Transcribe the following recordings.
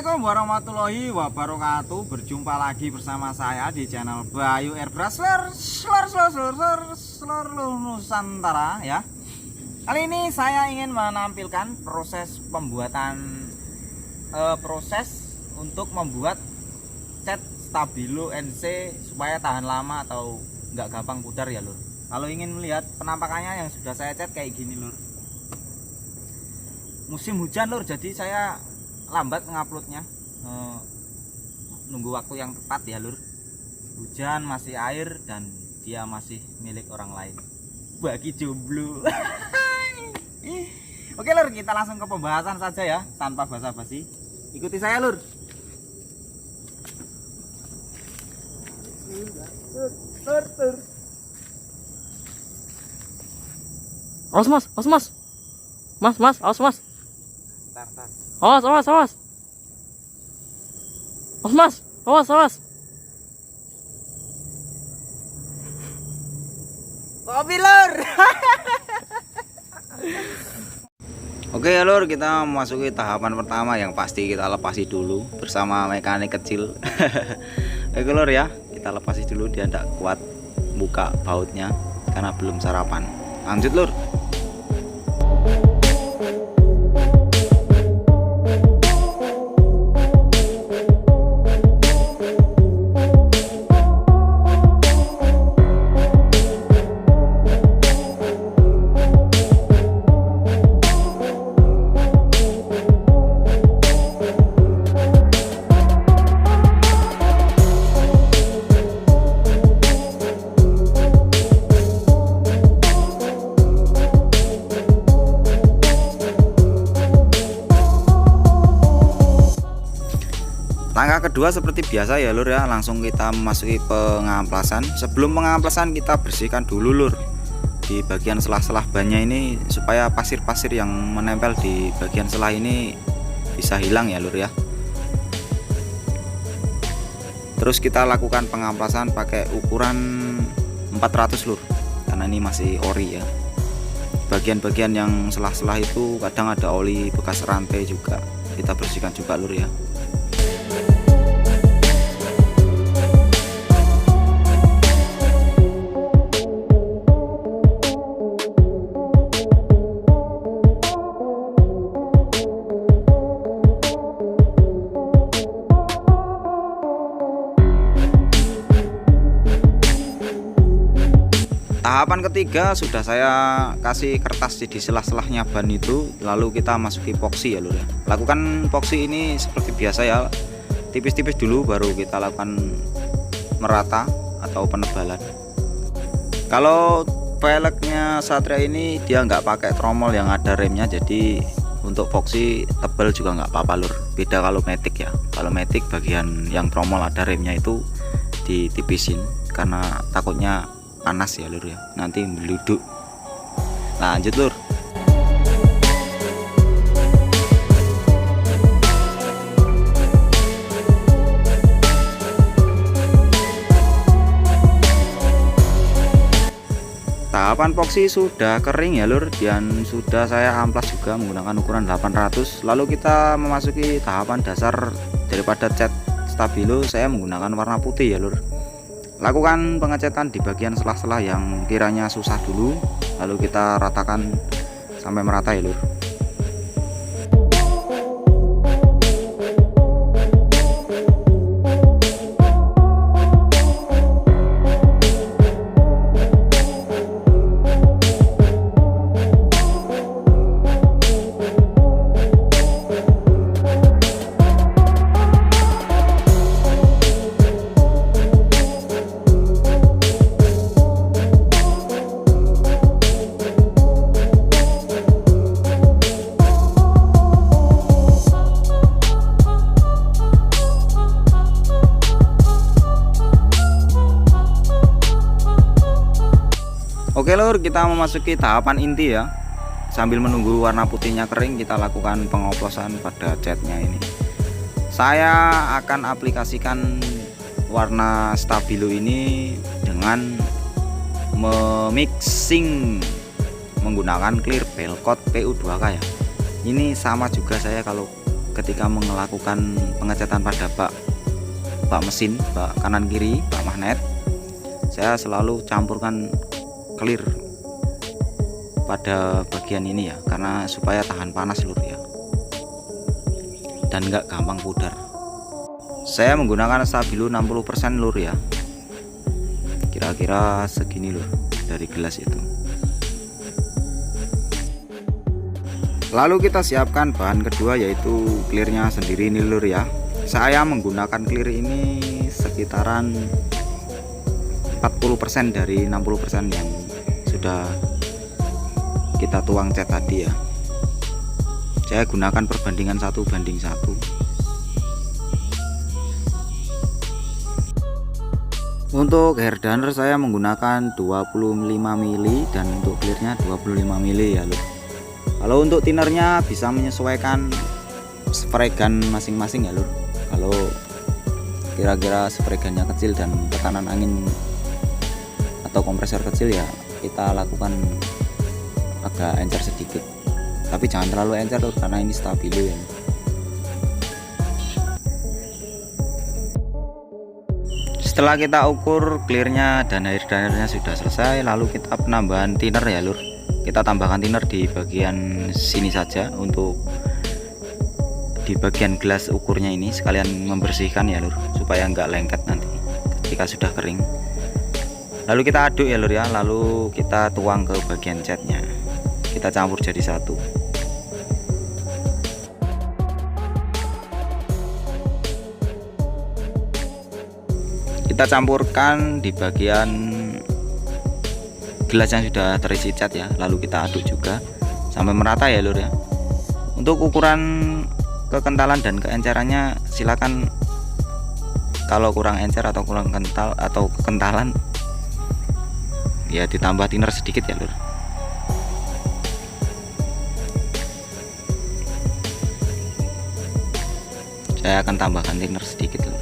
Assalamualaikum warahmatullahi wabarakatuh. Berjumpa lagi bersama saya di channel Bayu Airbrush seluruh Nusantara ya. Kali ini saya ingin menampilkan proses pembuatan proses untuk membuat cat Stabilo NC supaya tahan lama atau nggak gampang pudar ya lur. Kalau ingin melihat penampakannya yang sudah saya cat kayak gini lur. Musim hujan lur, jadi saya lambat nguploadnya, nunggu waktu yang tepat ya lur. Hujan, masih air, dan dia masih milik orang lain bagi jomblo. Oke lur, kita langsung ke pembahasan saja ya, tanpa basa-basi. Ikuti saya lur. Awas mas, awas mas, mas, awas mas. Tar. Awas. Awas mas, awas. Kopi lur. Oke ya lur, kita memasuki tahapan pertama yang pasti kita lepasi dulu bersama mekanik kecil. Oke lur ya, kita lepasi dulu, dia tidak kuat buka bautnya karena belum sarapan. Lanjut lur. Langkah kedua seperti biasa ya lur ya, langsung kita memasuki pengamplasan. Sebelum pengamplasan kita bersihkan dulu lur di bagian selah-selah bannya ini, supaya pasir-pasir yang menempel di bagian selah ini bisa hilang ya lur ya. Terus kita lakukan pengamplasan pakai ukuran 400 lur, karena ini masih ori ya. Bagian-bagian yang selah-selah itu kadang ada oli bekas rantai juga, kita bersihkan juga lur ya. Tahapan ketiga sudah saya kasih kertas di selah-selahnya ban itu, lalu kita masuki epoxy ya lur ya. Lakukan epoxy ini seperti biasa ya, tipis-tipis dulu baru kita lakukan merata atau penebalan. Kalau velgnya Satria ini dia nggak pakai tromol yang ada remnya, jadi untuk epoxy tebal juga nggak apa-apa lur. Beda kalau Matic ya, kalau Matic bagian yang tromol ada remnya itu ditipisin karena takutnya panas ya lur ya, nanti meluduk. Lanjut lur. Tahapan epoxy sudah kering ya lur, dan sudah saya amplas juga menggunakan ukuran 800. Lalu kita memasuki tahapan dasar daripada cat Stabilo, saya menggunakan warna putih ya lur. Lakukan pengecatan di bagian selah-selah yang kiranya susah dulu, lalu kita ratakan sampai merata ya lur. Oke lur, kita memasuki tahapan inti ya. Sambil menunggu warna putihnya kering, kita lakukan pengoplosan pada catnya ini. Saya akan aplikasikan warna Stabilo ini dengan memixing menggunakan clear bell coat PU2K ya. Ini sama juga saya kalau ketika melakukan pengecatan pada bak mesin, bak kanan kiri, bak magnet, saya selalu campurkan clear pada bagian ini ya, karena supaya tahan panas lur ya, dan nggak gampang pudar. Saya menggunakan stabilo 60% lur ya, kira-kira segini lur dari gelas itu. Lalu kita siapkan bahan kedua, yaitu clearnya sendiri ini lur ya. Saya menggunakan clear ini sekitaran 40% dari 60% yang sudah kita tuang cat tadi ya. Saya gunakan perbandingan 1:1. Untuk hair dryer saya menggunakan 25 mili dan untuk clearnya 25 mili ya lur. Kalau untuk tinernya bisa menyesuaikan spray gun masing-masing ya lur. Kalau kira-kira spray gunnya kecil dan tekanan angin atau kompresor kecil ya kita lakukan agak encer sedikit, tapi jangan terlalu encer lur, karena ini stabilo ya. Setelah kita ukur clearnya dan air dryernya sudah selesai, lalu kita penambahan thinner ya lur. Kita tambahkan thinner di bagian sini saja, untuk di bagian gelas ukurnya ini sekalian membersihkan ya lur, supaya nggak lengket nanti ketika sudah kering. Lalu kita aduk ya lur ya, lalu kita tuang ke bagian catnya, kita campur jadi satu. Kita campurkan di bagian gelas yang sudah terisi cat ya, lalu kita aduk juga sampai merata ya lur ya. Untuk ukuran kekentalan dan keencerannya silakan, kalau kurang encer atau kurang kental atau kekentalan ya ditambah thinner sedikit ya lur. Saya akan tambahkan thinner sedikit lur.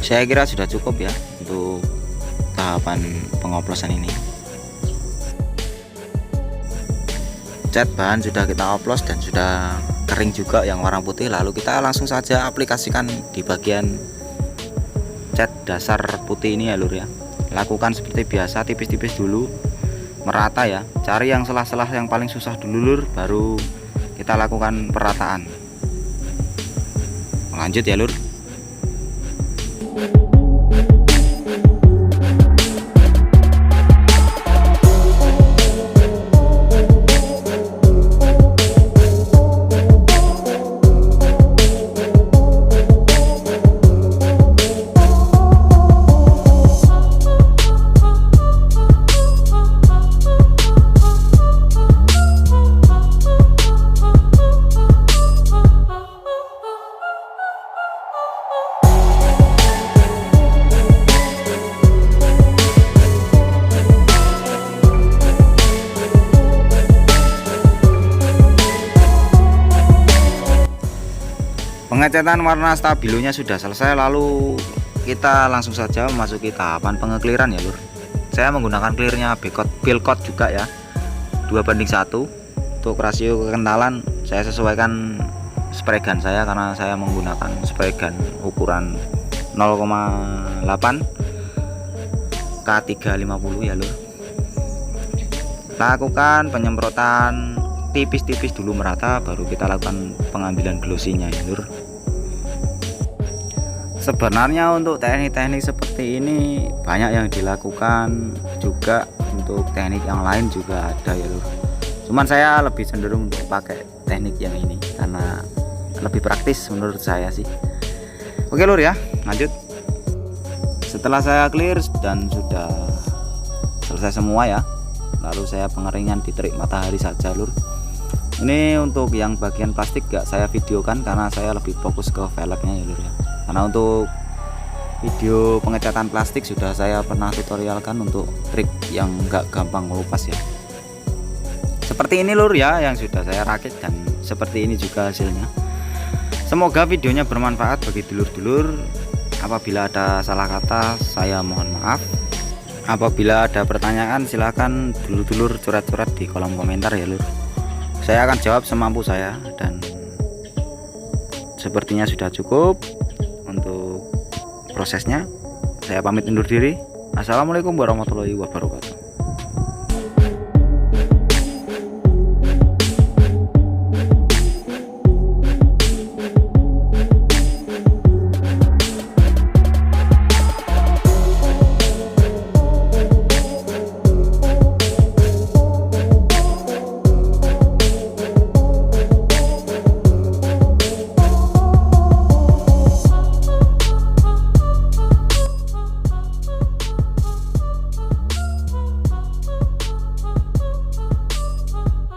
Saya kira sudah cukup ya untuk tahapan pengoplosan ini. Cat bahan sudah kita oplos dan sudah kering juga yang warna putih, lalu kita langsung saja aplikasikan di bagian cat dasar putih ini ya lur ya. Lakukan seperti biasa, tipis-tipis dulu, merata ya. Cari yang selah-selah yang paling susah dulu lur, baru kita lakukan perataan. Lanjut ya lur. Pengecatan warna stabilonya sudah selesai, lalu kita langsung saja memasuki tahapan pengekliran ya lur. Saya menggunakan clearnya Bilcot juga ya, 2:1. Untuk rasio kekentalan saya sesuaikan spray gun saya, karena saya menggunakan spray gun ukuran 0,8 K350 ya lur. Lakukan penyemprotan tipis-tipis dulu merata, baru kita lakukan pengambilan glossinya ya lur. Sebenarnya untuk teknik-teknik seperti ini banyak yang dilakukan juga, untuk teknik yang lain juga ada ya lur. Cuman saya lebih cenderung untuk pakai teknik yang ini karena lebih praktis menurut saya sih. Oke lur ya, lanjut. Setelah saya clear dan sudah selesai semua ya, lalu saya pengeringan di terik matahari saja lur. Ini untuk yang bagian plastik gak saya videokan karena saya lebih fokus ke velgnya ya lur ya. Karena untuk video pengecatan plastik sudah saya pernah tutorialkan untuk trik yang gak gampang ngelupas ya. Seperti ini lur ya yang sudah saya rakit, dan seperti ini juga hasilnya. Semoga videonya bermanfaat bagi dulur-dulur. Apabila ada salah kata saya mohon maaf. Apabila ada pertanyaan silahkan dulur-dulur coret-coret di kolom komentar ya lur. Saya akan jawab semampu saya, dan sepertinya sudah cukup untuk prosesnya. Saya pamit undur diri. Assalamualaikum warahmatullahi wabarakatuh.